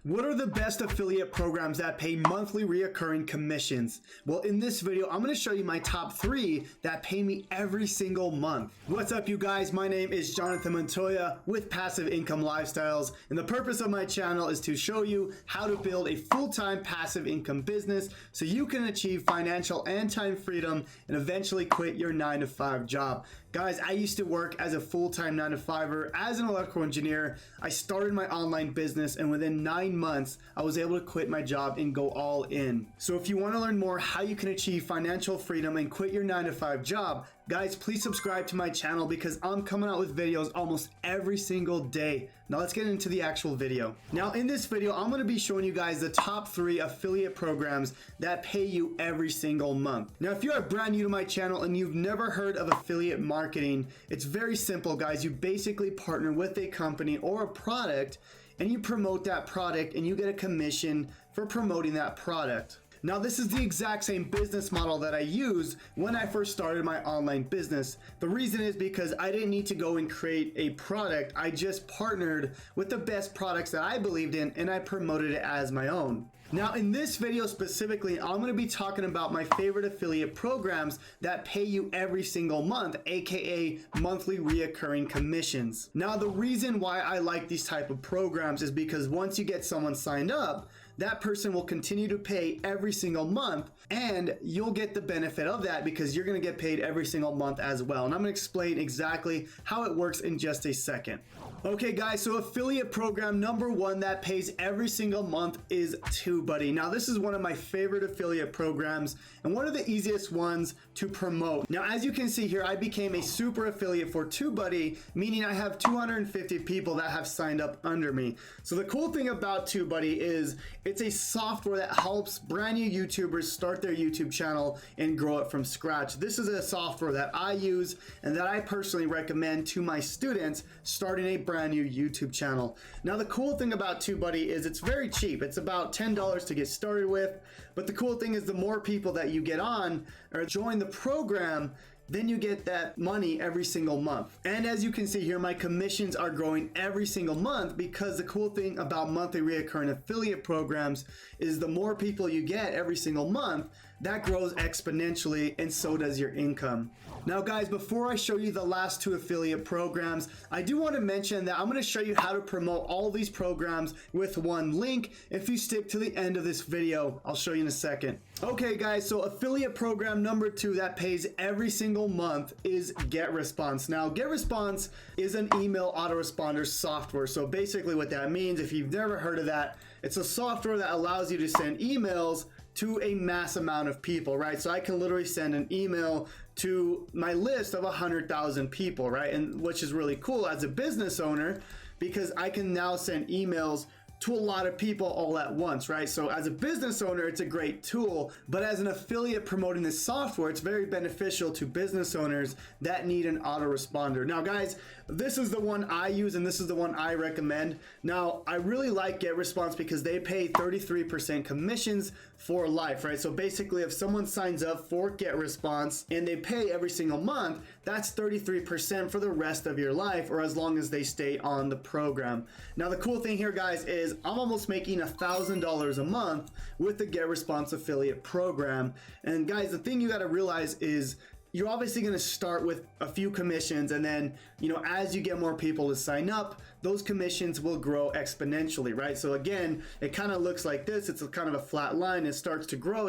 What are the best affiliate programs that pay monthly reoccurring commissions? Well, in this video, I'm going to show you my top 3 that pay me every single month. What's up, you guys? My name is Jonathan Montoya with Passive Income Lifestyles, and the purpose of my channel is to show you how to build a full-time passive income business so you can achieve financial and time freedom and eventually quit your 9-to-5 job. Guys, I used to work as a full-time 9-to-5er as an electrical engineer. I started my online business, and within 9 months, I was able to quit my job and go all in. So if you want to learn more how you can achieve financial freedom and quit your 9-to-5 job, guys, please subscribe to my channel because I'm coming out with videos almost every single day. Now let's get into the actual video. Now in this video, I'm going to be showing you guys the top 3 affiliate programs that pay you every single month. Now if you are brand new to my channel and you've never heard of affiliate marketing, it's very simple, guys. You basically partner with a company or a product and you promote that product and you get a commission for promoting that product. Now this is the exact same business model that I used when I first started my online business. The reason is because I didn't need to go and create a product. I just partnered with the best products that I believed in and I promoted it as my own. Now in this video specifically, I'm going to be talking about my favorite affiliate programs that pay you every single month, aka monthly reoccurring commissions. Now the reason why I like these type of programs is because once you get someone signed up, that person will continue to pay every single month and you'll get the benefit of that because you're going to get paid every single month as well. And I'm going to explain exactly how it works in just a second. Okay guys, so affiliate program number 1 that pays every single month is TubeBuddy. Now this is one of my favorite affiliate programs and one of the easiest ones to promote. Now as you can see here, I became a super affiliate for TubeBuddy, meaning I have 250 people that have signed up under me. So the cool thing about TubeBuddy is it's a software that helps brand new YouTubers start their YouTube channel and grow it from scratch. This is a software that I use and that I personally recommend to my students starting a brand new YouTube channel. Now the cool thing about TubeBuddy is it's very cheap. It's about $10 to get started with, but the cool thing is the more people that you get on or join the program, then you get that money every single month. And as you can see here, my commissions are growing every single month because the cool thing about monthly reoccurring affiliate programs is the more people you get every single month, that grows exponentially, and so does your income. Now guys, before I show you the last 2 affiliate programs, I do want to mention that I'm going to show you how to promote all these programs with one link. If you stick to the end of this video, I'll show you in a second. Okay guys, so affiliate program number 2 that pays every single month is GetResponse. Now GetResponse is an email autoresponder software. So basically what that means, if you've never heard of that, it's a software that allows you to send emails to a mass amount of people, right? So I can literally send an email to my list of 100,000 people, right? And which is really cool as a business owner because I can now send emails to a lot of people all at once, right? So as a business owner, it's a great tool, but as an affiliate promoting this software, it's very beneficial to business owners that need an autoresponder. Now guys, this is the one I use and this is the one I recommend. Now I really like GetResponse because they pay 33% commissions for life, right? So basically if someone signs up for GetResponse and they pay every single month, that's 33% for the rest of your life or as long as they stay on the program. Now the cool thing here guys is I'm almost making $1,000 a month with the GetResponse affiliate program. And guys, the thing you got to realize is you're obviously going to start with a few commissions and then, you know, as you get more people to sign up, those commissions will grow exponentially, right? So again, it kind of looks like this. It's a kind of a flat line. It starts to grow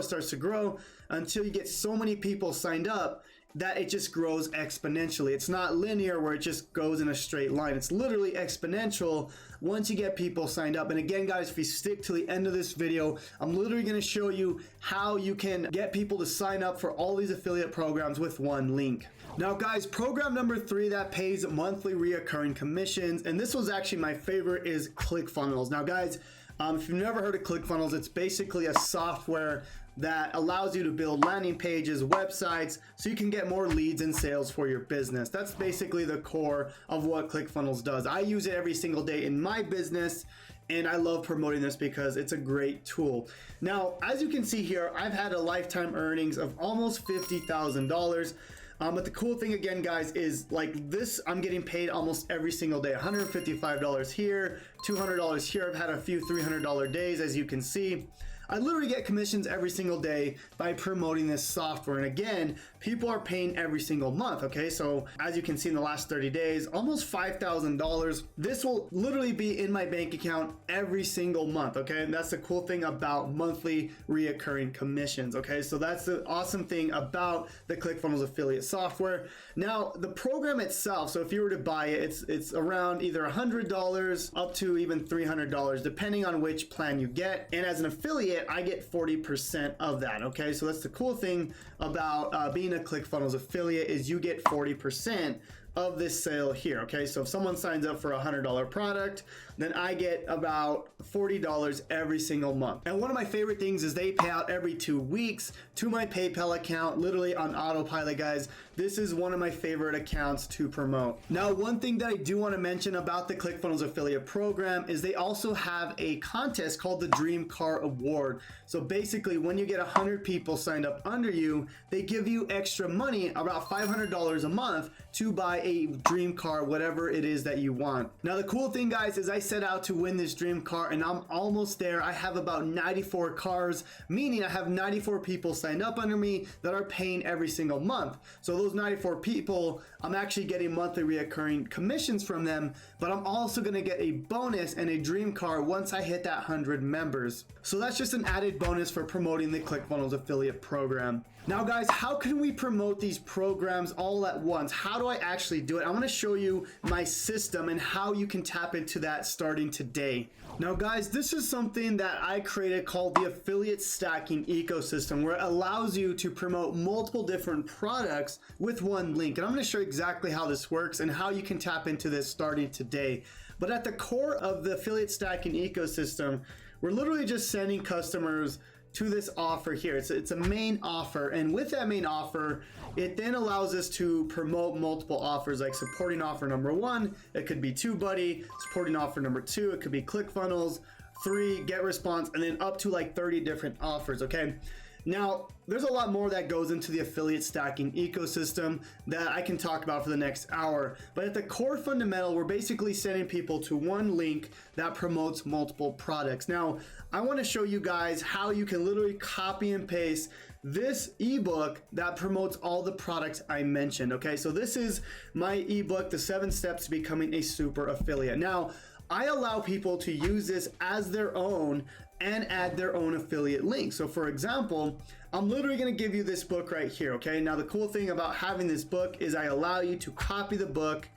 until you get so many people signed up that it just grows exponentially. It's not linear where it just goes in a straight line. It's literally exponential once you get people signed up. And again, guys, if you stick to the end of this video, I'm literally going to show you how you can get people to sign up for all these affiliate programs with one link. Now guys, program number 3 that pays monthly reoccurring commissions, and this was actually my favorite, is ClickFunnels. Now guys, if you've never heard of ClickFunnels, it's basically a software that allows you to build landing pages, websites, so you can get more leads and sales for your business. That's basically the core of what ClickFunnels does. I use it every single day in my business and I love promoting this because it's a great tool. Now, as you can see here, I've had a lifetime earnings of almost $50,000. But the cool thing again, guys, is like this, I'm getting paid almost every single day. $155 here, $200 here. I've had a few $300 days, as you can see. I literally get commissions every single day by promoting this software. And again, people are paying every single month, okay? So as you can see in the last 30 days, almost $5,000. This will literally be in my bank account every single month, okay? And that's the cool thing about monthly reoccurring commissions, okay? So that's the awesome thing about the ClickFunnels affiliate software. Now, the program itself, so if you were to buy it, it's around either $100 up to even $300, depending on which plan you get. And as an affiliate, I get 40% of that, okay? So that's the cool thing about being a ClickFunnels affiliate is you get 40% of this sale here, okay? So if someone signs up for a $100 product, then I get about $40 every single month. And one of my favorite things is they pay out every 2 weeks to my PayPal account, literally on autopilot, guys. This is one of my favorite accounts to promote. Now, one thing that I do want to mention about the ClickFunnels affiliate program is they also have a contest called the Dream Car Award. So basically, when you get 100 people signed up under you, they give you extra money, about $500 a month, to buy a dream car, whatever it is that you want. Now, the cool thing, guys, is I set out to win this dream car and I'm almost there. I have about 94 cars, meaning I have 94 people signed up under me that are paying every single month. So those 94 people, I'm actually getting monthly reoccurring commissions from them, but I'm also gonna get a bonus and a dream car once I hit that 100 members. So that's just an added bonus for promoting the ClickFunnels affiliate program. Now, guys, how can we promote these programs all at once? How do I actually do it? I'm gonna show you my system and how you can tap into that starting today. Now, guys, this is something that I created called the affiliate stacking ecosystem, where it allows you to promote multiple different products with one link. And I'm gonna show you exactly how this works and how you can tap into this starting today. But at the core of the affiliate stacking ecosystem, we're literally just sending customers to this offer here. It's a main offer, and with that main offer, it then allows us to promote multiple offers, like supporting offer number 1, it could be TubeBuddy, supporting offer number 2, it could be ClickFunnels, 3, GetResponse, and then up to like 30 different offers, okay? Now, there's a lot more that goes into the affiliate stacking ecosystem that I can talk about for the next hour. But at the core fundamental, we're basically sending people to one link that promotes multiple products. Now, I want to show you guys how you can literally copy and paste this ebook that promotes all the products I mentioned. Okay, so this is my ebook, The 7 Steps to Becoming a Super Affiliate. Now, I allow people to use this as their own and add their own affiliate link. So for example, I'm literally gonna give you this book right here, okay? Now the cool thing about having this book is I allow you to copy the book,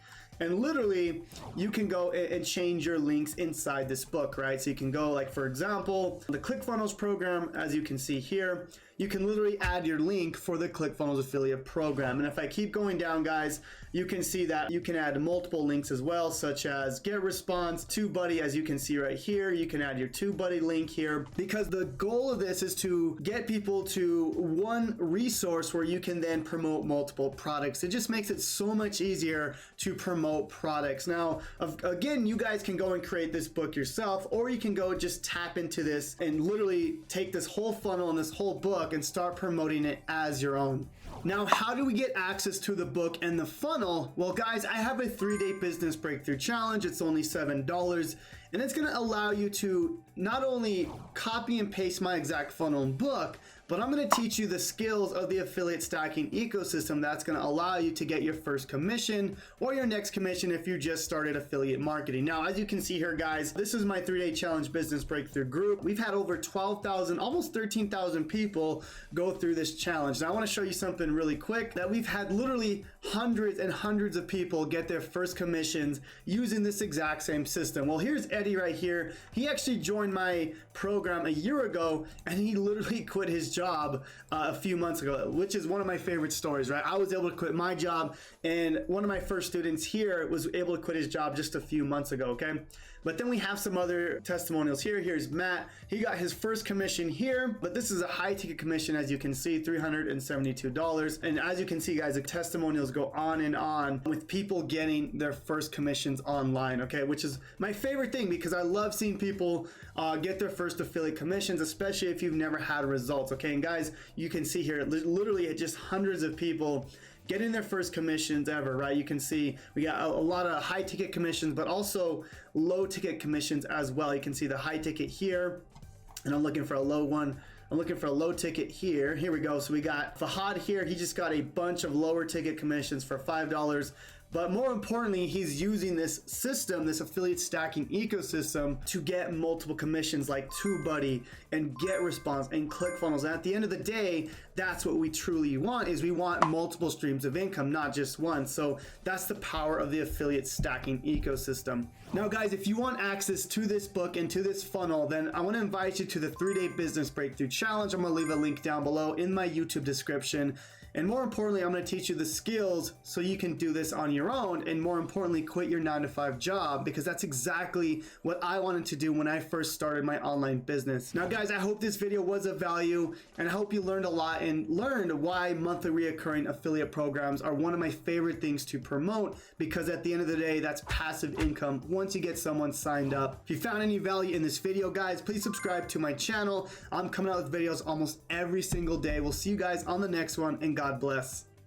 and literally you can go and change your links inside this book, right? So you can go, like, for example, the ClickFunnels program, as you can see here, you can literally add your link for the ClickFunnels affiliate program. And if I keep going down, guys, you can see that you can add multiple links as well, such as GetResponse, TubeBuddy, as you can see right here. You can add your TubeBuddy link here, because the goal of this is to get people to one resource where you can then promote multiple products. It just makes it so much easier to promote products. Now, again, you guys can go and create this book yourself, or you can go just tap into this and literally take this whole funnel and this whole book and start promoting it as your own. Now, how do we get access to the book and the funnel? Well, guys, I have a 3-day business breakthrough challenge. It's only $7, and it's gonna allow you to not only copy and paste my exact funnel and book, but I'm gonna teach you the skills of the affiliate stacking ecosystem that's gonna allow you to get your first commission or your next commission if you just started affiliate marketing. Now, as you can see here, guys, this is my 3-day challenge business breakthrough group. We've had over 12,000, almost 13,000 people go through this challenge. Now, I wanna show you something really quick, that we've had literally hundreds and hundreds of people get their first commissions using this exact same system. Well, here's Eddie right here. He actually joined my program a year ago, and he literally quit his job a few months ago, which is one of my favorite stories, right? I was able to quit my job, and one of my first students here was able to quit his job just a few months ago, okay? But then we have some other testimonials here. Here's Matt. He got his first commission here, but this is a high ticket commission, as you can see, $372. And as you can see, guys, the testimonials go on and on with people getting their first commissions online, okay? Which is my favorite thing, because I love seeing people get their first affiliate commissions, especially if you've never had results, okay? And guys, you can see here, literally just hundreds of people getting their first commissions ever, right? You can see we got a lot of high ticket commissions, but also low ticket commissions as well. You can see the high ticket here, and I'm looking for a low one. I'm looking for a low ticket here. Here we go. So we got Fahad here. He just got a bunch of lower ticket commissions for $5. But more importantly, he's using this system, this affiliate stacking ecosystem, to get multiple commissions like TubeBuddy and GetResponse and ClickFunnels. And at the end of the day, that's what we truly want, is we want multiple streams of income, not just one. So that's the power of the affiliate stacking ecosystem. Now guys, if you want access to this book and to this funnel, then I want to invite you to the 3-day business breakthrough challenge. I'm going to leave a link down below in my YouTube description. And more importantly, I'm going to teach you the skills so you can do this on your own, and more importantly, quit your 9-to-5 job, because that's exactly what I wanted to do when I first started my online business. Now guys, I hope this video was of value, and I hope you learned a lot and learned why monthly reoccurring affiliate programs are one of my favorite things to promote, because at the end of the day, that's passive income once you get someone signed up. If you found any value in this video, guys, please subscribe to my channel. I'm coming out with videos almost every single day. We'll see you guys on the next one, and God bless.